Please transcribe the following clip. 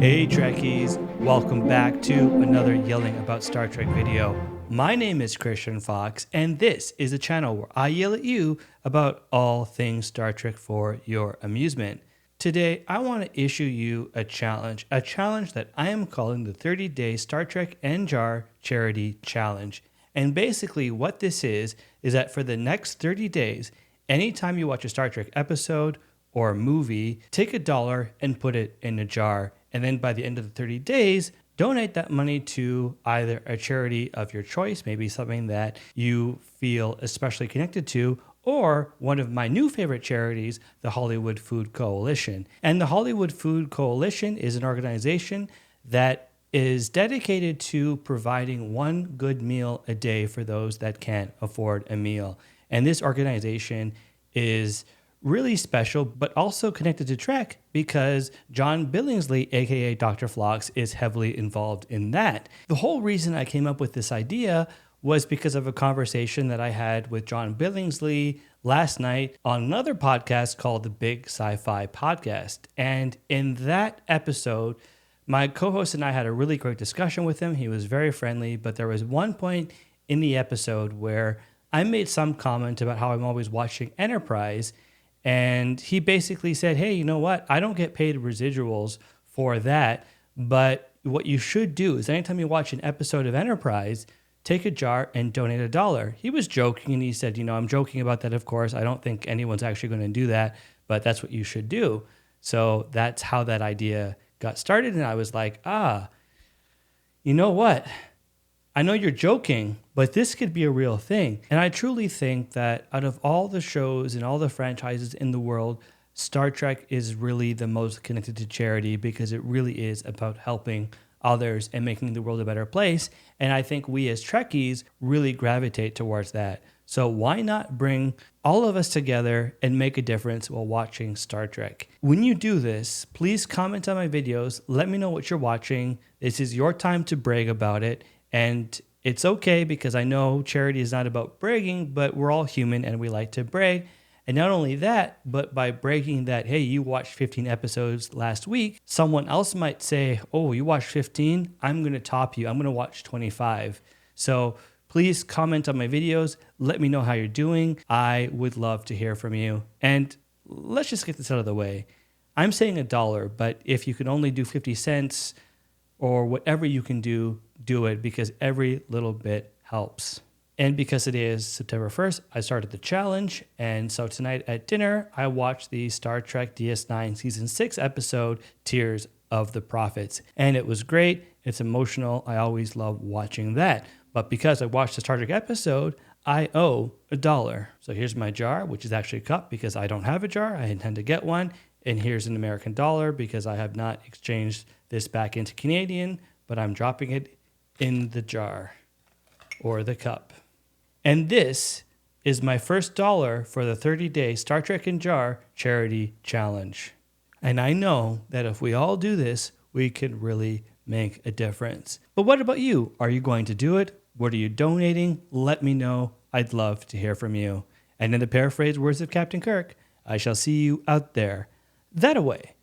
Hey Trekkies, welcome back to another Yelling About Star Trek video. My name is Christian Fox, and this is a channel where I yell at you about all things Star Trek for your amusement. Today, I want to issue you a challenge that I am calling the 30-Day Star Trek and Jar Charity Challenge. And basically what this is that for the next 30 days, anytime you watch a Star Trek episode or movie, take $1 and put it in a jar. And then by the end of the 30 days, donate that money to either a charity of your choice, maybe something that you feel especially connected to, or one of my new favorite charities, the Hollywood Food Coalition. And the Hollywood Food Coalition is an organization that is dedicated to providing one good meal a day for those that can't afford a meal. And this organization is really special, but also connected to Trek because John Billingsley, aka Dr. Phlox, is heavily involved in that. The whole reason I came up with this idea was because of a conversation that I had with John Billingsley last night on another podcast called the Big Sci-Fi Podcast. And in that episode, my co-host and I had a really great discussion with him. He was very friendly, but there was one point in the episode where I made some comment about how I'm always watching Enterprise. And he basically said, hey, you know what? I don't get paid residuals for that. But what you should do is anytime you watch an episode of Enterprise, take a jar and donate $1. He was joking and he said, I'm joking about that, of course. I don't think anyone's actually going to do that, but that's what you should do. So that's how that idea got started. And I was like, you know what? I know you're joking, but this could be a real thing. And I truly think that out of all the shows and all the franchises in the world, Star Trek is really the most connected to charity because it really is about helping others and making the world a better place. And I think we as Trekkies really gravitate towards that. So why not bring all of us together and make a difference while watching Star Trek? When you do this, please comment on my videos. Let me know what you're watching. This is your time to brag about it. And it's okay because I know charity is not about bragging, but we're all human and we like to brag. And not only that, but by bragging that, hey, you watched 15 episodes last week, someone else might say, oh, you watched 15? I'm going to top you. I'm going to watch 25. So please comment on my videos. Let me know how you're doing. I would love to hear from you. And let's just get this out of the way. I'm saying $1, but if you can only do 50 cents or whatever you can do it because every little bit helps. And because it is September 1st, I started the challenge. And so tonight at dinner, I watched the Star Trek DS9 Season 6 episode, Tears of the Prophets. And it was great. It's emotional. I always love watching that. But because I watched the Star Trek episode, I owe $1. So here's my jar, which is actually a cup because I don't have a jar. I intend to get one. And here's an American dollar because I have not exchanged this back into Canadian, but I'm dropping it in the jar or the cup. And this is my first $1 for the 30-day Star Trek and Jar Charity Challenge. And I know that if we all do this, we can really make a difference. But what about you? Are you going to do it? What are you donating? Let me know. I'd love to hear from you. And in the paraphrased words of Captain Kirk, I shall see you out there. That away.